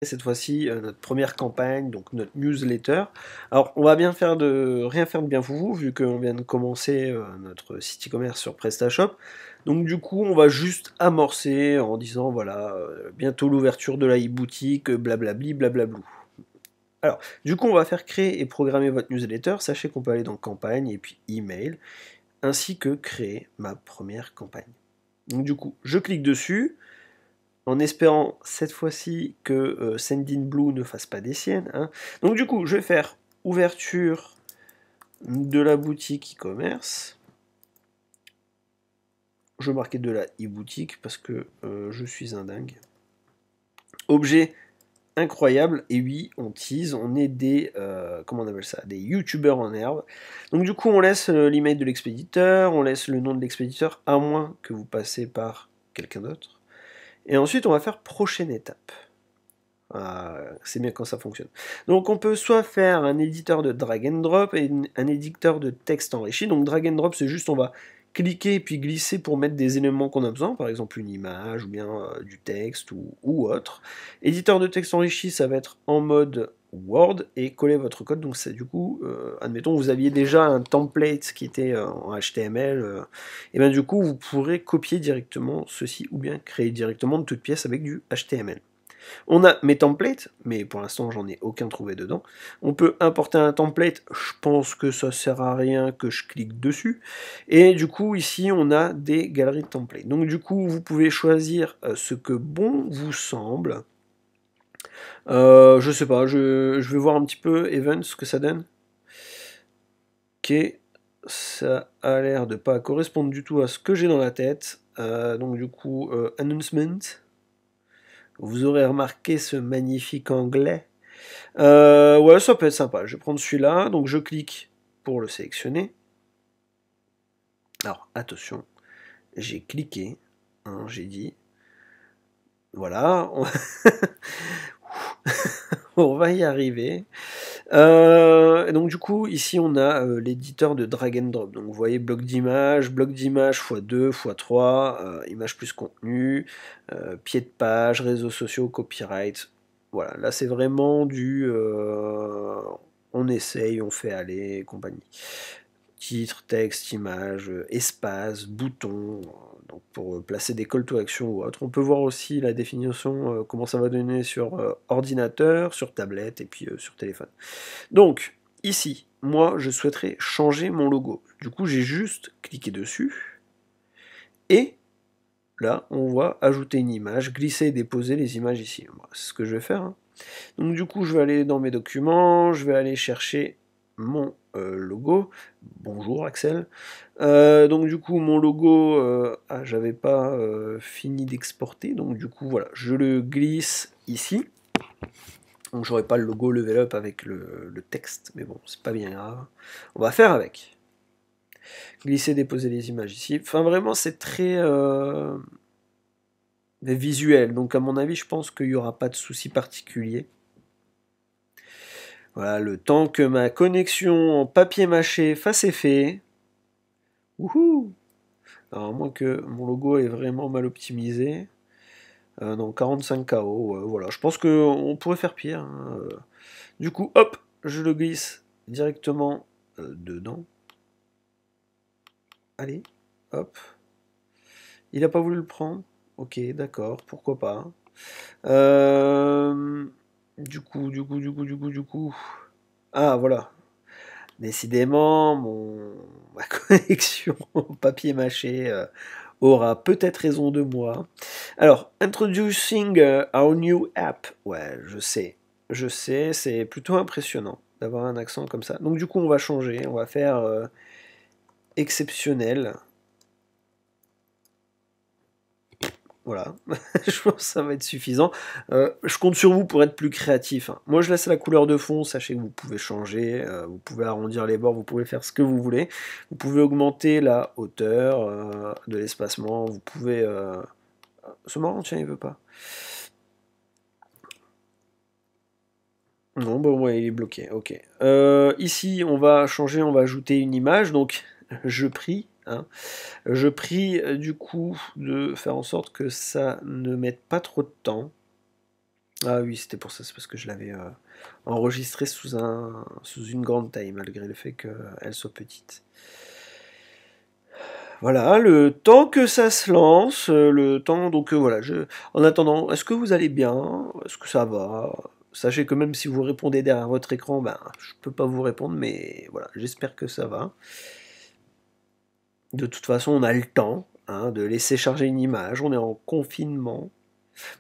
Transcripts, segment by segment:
Cette fois-ci notre première campagne, donc notre newsletter. Alors on va bien faire rien faire de bien foufou vu qu'on vient de commencer notre site e-commerce sur PrestaShop. Donc du coup on va juste amorcer en disant voilà bientôt l'ouverture de la e-boutique, blablabli blablablou. Alors du coup on va faire créer et programmer votre newsletter. Sachez qu'on peut aller dans campagne et puis email, ainsi que créer ma première campagne. Donc du coup je clique dessus, en espérant cette fois-ci que Sendinblue ne fasse pas des siennes. Hein. Donc du coup, je vais faire ouverture de la boutique e-commerce. Je vais marquer de la e-boutique parce que je suis un dingue. Objet incroyable, et oui, on tease, on est des, comment on appelle ça, des youtubeurs en herbe. Donc du coup, on laisse l'email de l'expéditeur, on laisse le nom de l'expéditeur, à moins que vous passez par quelqu'un d'autre. Et ensuite, on va faire prochaine étape. C'est bien quand ça fonctionne. Donc on peut soit faire un éditeur de drag and drop et un éditeur de texte enrichi. Donc drag and drop, c'est juste on va cliquer et puis glisser pour mettre des éléments qu'on a besoin, par exemple une image ou bien du texte ou autre. Éditeur de texte enrichi, ça va être en mode Word et coller votre code. Donc c'est du coup, admettons vous aviez déjà un template qui était en HTML, et bien du coup vous pourrez copier directement ceci ou bien créer directement de toutes pièces avec du HTML. On a mes templates, mais pour l'instant j'en ai aucun trouvé dedans. On peut importer un template, je pense que ça sert à rien que je clique dessus. Et du coup ici on a des galeries de templates. Donc du coup vous pouvez choisir ce que bon vous semble. Je sais pas, je vais voir un petit peu Events ce que ça donne. Ok, ça a l'air de pas correspondre du tout à ce que j'ai dans la tête. Donc du coup, announcement. Vous aurez remarqué ce magnifique anglais. Ouais, ça peut être sympa. Je vais prendre celui-là, donc je clique pour le sélectionner. Alors, attention, j'ai cliqué, hein, j'ai dit, voilà, on va y arriver. Donc du coup, ici on a l'éditeur de drag and drop. Donc vous voyez bloc d'image x2, x3, image plus contenu, pied de page, réseaux sociaux, copyright. Voilà, là c'est vraiment du on essaye, on fait aller, compagnie. Titre, texte, image, espace, bouton, donc pour placer des call to action ou autre. On peut voir aussi la définition, comment ça va donner sur ordinateur, sur tablette et puis sur téléphone. Donc, ici, moi, je souhaiterais changer mon logo. Du coup, j'ai juste cliqué dessus. Et là, on va ajouter une image, glisser et déposer les images ici. C'est ce que je vais faire. Hein. Donc, du coup, je vais aller dans mes documents, je vais aller chercher mon logo. Bonjour Axel. Donc du coup mon logo, j'avais pas fini d'exporter, donc du coup voilà, je le glisse ici. Donc j'aurai pas le logo level up avec le texte, mais bon, c'est pas bien grave. On va faire avec. Glisser, déposer les images ici. Enfin vraiment c'est très visuel, donc à mon avis je pense qu'il n'y aura pas de souci particulier. Voilà, le temps que ma connexion en papier mâché fasse effet. Wouhou! Alors à moins que mon logo est vraiment mal optimisé. Non, 45 KO, voilà. Je pense qu'on pourrait faire pire. Hein. Du coup, hop, je le glisse directement dedans. Allez, hop. Il n'a pas voulu le prendre. Ok, d'accord, pourquoi pas. Du coup. Ah, voilà. Décidément, ma connexion au papier mâché aura peut-être raison de moi. Alors, introducing our new app. Ouais, je sais, c'est plutôt impressionnant d'avoir un accent comme ça. Donc du coup, on va changer, on va faire exceptionnel. Voilà, je pense que ça va être suffisant. Je compte sur vous pour être plus créatif. Hein. Moi, je laisse la couleur de fond. Sachez que vous pouvez changer, vous pouvez arrondir les bords, vous pouvez faire ce que vous voulez. Vous pouvez augmenter la hauteur de l'espacement. Vous pouvez... C'est marrant, tiens, il veut pas. Non, bon, ouais, il est bloqué, ok. Ici, on va changer, on va ajouter une image. Donc, je prie. Hein. Je prie du coup de faire en sorte que ça ne mette pas trop de temps. Ah oui, c'était pour ça, c'est parce que je l'avais enregistré sous une grande taille, malgré le fait qu'elle soit petite. Voilà, le temps que ça se lance, le temps, donc voilà, en attendant, est-ce que vous allez bien? Est-ce que ça va? Sachez que même si vous répondez derrière votre écran, ben, je peux pas vous répondre, mais voilà, j'espère que ça va. De toute façon, on a le temps hein, de laisser charger une image, on est en confinement.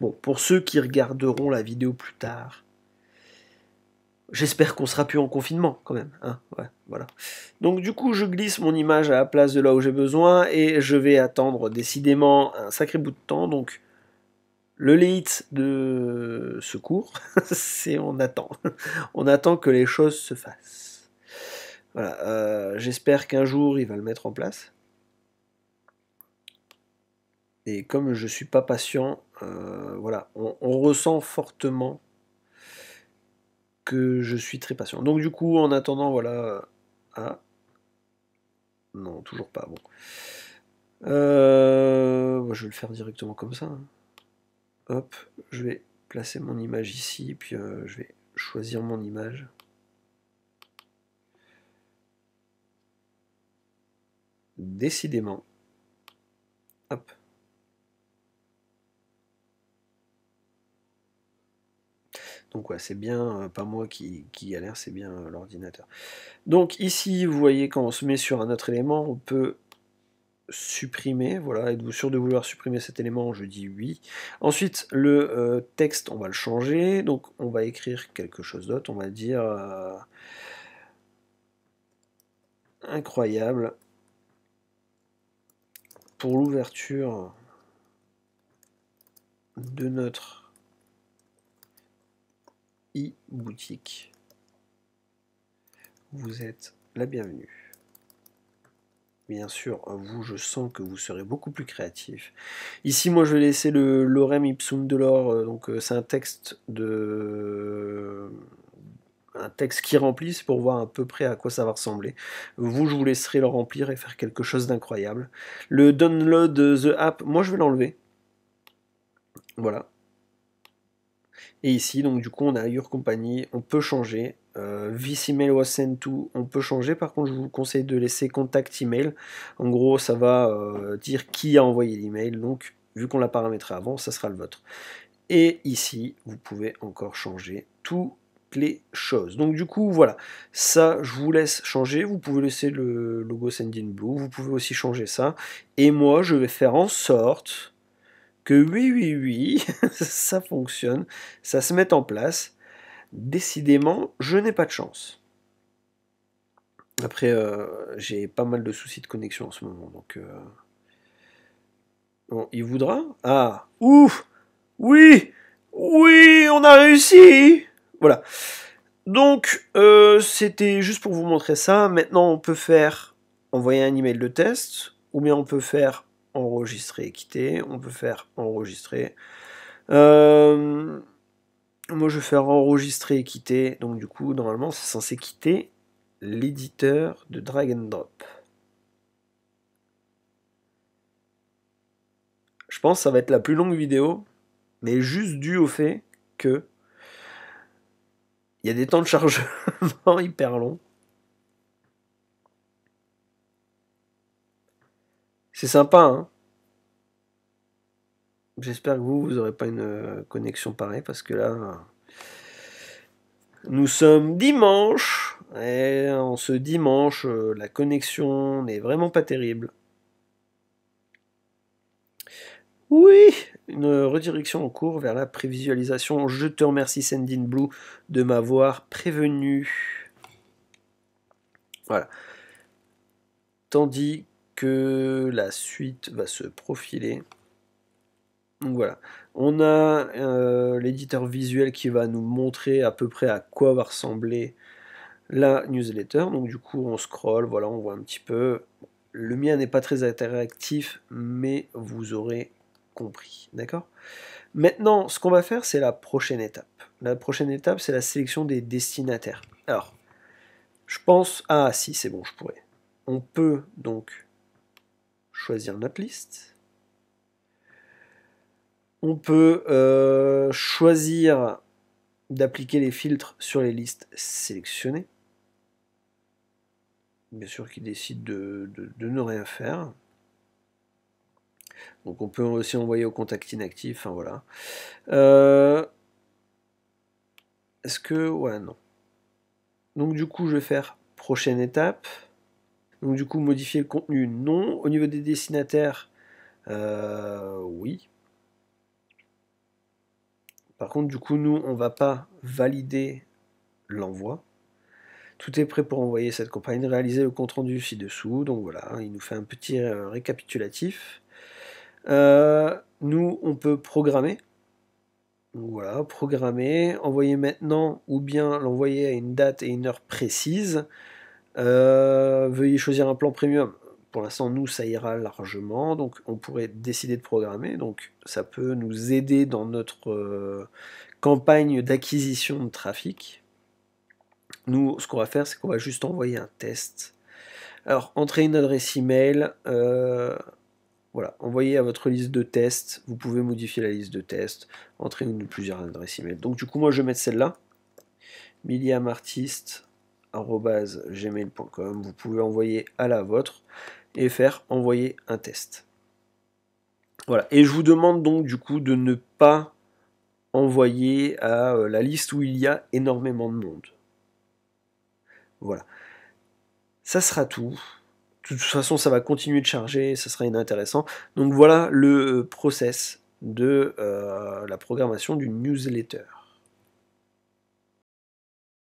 Bon, pour ceux qui regarderont la vidéo plus tard, j'espère qu'on sera plus en confinement quand même. Hein, ouais, voilà. Donc du coup, je glisse mon image à la place de là où j'ai besoin et je vais attendre décidément un sacré bout de temps. Donc le late de secours, c'est on attend. On attend que les choses se fassent. Voilà. J'espère qu'un jour il va le mettre en place. Et comme je suis pas patient, voilà, on ressent fortement que je suis très patient. Donc du coup, en attendant, voilà. Ah, non, toujours pas. Bon. Je vais le faire directement comme ça. Hein. Hop, je vais placer mon image ici, puis je vais choisir mon image. Décidément. Hop. Donc ouais, c'est bien, pas moi qui galère, c'est bien l'ordinateur. Donc ici, vous voyez, quand on se met sur un autre élément, on peut supprimer, voilà, êtes-vous sûr de vouloir supprimer cet élément? Je dis oui. Ensuite, le texte, on va le changer, donc on va écrire quelque chose d'autre, on va dire incroyable pour l'ouverture de notre e-boutique. Vous êtes la bienvenue. Bien sûr, vous, je sens que vous serez beaucoup plus créatif. Ici, moi, je vais laisser le lorem ipsum de l'or. Donc, c'est un texte qui remplit, c'est pour voir à peu près à quoi ça va ressembler. Vous, je vous laisserai le remplir et faire quelque chose d'incroyable. Le download the app, moi, je vais l'enlever. Voilà. Et ici, donc du coup, on a Your Company, on peut changer. This email was sent to, on peut changer. Par contre, je vous conseille de laisser contact email. En gros, ça va dire qui a envoyé l'email. Donc, vu qu'on l'a paramétré avant, ça sera le vôtre. Et ici, vous pouvez encore changer toutes les choses. Donc du coup, voilà. Ça, je vous laisse changer. Vous pouvez laisser le logo Sendinblue. Vous pouvez aussi changer ça. Et moi, je vais faire en sorte que oui, ça fonctionne, ça se met en place. Décidément, je n'ai pas de chance. Après, j'ai pas mal de soucis de connexion en ce moment, donc... Bon, il voudra? Ah, ouf! Oui! Oui, on a réussi! Voilà. Donc, c'était juste pour vous montrer ça. Maintenant, on peut faire envoyer un email de test, ou bien on peut faire enregistrer et quitter, on peut faire enregistrer. Moi, je vais faire enregistrer et quitter. Donc, du coup, normalement, c'est censé quitter l'éditeur de drag and drop. Je pense que ça va être la plus longue vidéo, mais juste dû au fait que il y a des temps de chargement hyper longs. C'est sympa, hein. J'espère que vous n'aurez pas une connexion pareille, parce que là, nous sommes dimanche, et en ce dimanche, la connexion n'est vraiment pas terrible. Oui, une redirection en cours vers la prévisualisation. Je te remercie Sendinblue de m'avoir prévenu. Voilà. Tandis que la suite va se profiler. Donc voilà. On a l'éditeur visuel qui va nous montrer à peu près à quoi va ressembler la newsletter. Donc du coup on scrolle, voilà, on voit un petit peu. Le mien n'est pas très interactif, mais vous aurez compris. D'accord ? Maintenant, ce qu'on va faire, c'est la prochaine étape. La prochaine étape, c'est la sélection des destinataires. Alors, je pense... Ah si, c'est bon, je pourrais. On peut donc choisir notre liste. On peut choisir d'appliquer les filtres sur les listes sélectionnées. Bien sûr qu'il décide de ne rien faire. Donc on peut aussi envoyer au contact inactif, enfin voilà. Est-ce que... Ouais, non. Donc du coup, je vais faire prochaine étape. Donc du coup, modifier le contenu, non. Au niveau des destinataires, oui. Par contre, du coup, nous, on va pas valider l'envoi. Tout est prêt pour envoyer cette campagne. Réaliser le compte-rendu ci-dessous. Donc voilà, il nous fait un petit récapitulatif. Nous, on peut programmer. Donc voilà, programmer, envoyer maintenant ou bien l'envoyer à une date et une heure précise. Veuillez choisir un plan premium. Pour l'instant, nous, ça ira largement. Donc, on pourrait décider de programmer. Donc, ça peut nous aider dans notre campagne d'acquisition de trafic. Nous, ce qu'on va faire, c'est qu'on va juste envoyer un test. Alors, entrez une adresse email. Voilà, envoyez à votre liste de tests. Vous pouvez modifier la liste de tests. Entrez une ou plusieurs adresses email. Donc, du coup, moi, je vais mettre celle-là. miliamartiste@gmail.com. Vous pouvez envoyer à la vôtre et faire envoyer un test. Voilà. Et je vous demande donc du coup de ne pas envoyer à la liste où il y a énormément de monde. Voilà. Ça sera tout. De toute façon, ça va continuer de charger, ça sera inintéressant. Donc voilà le process de la programmation d'une newsletter.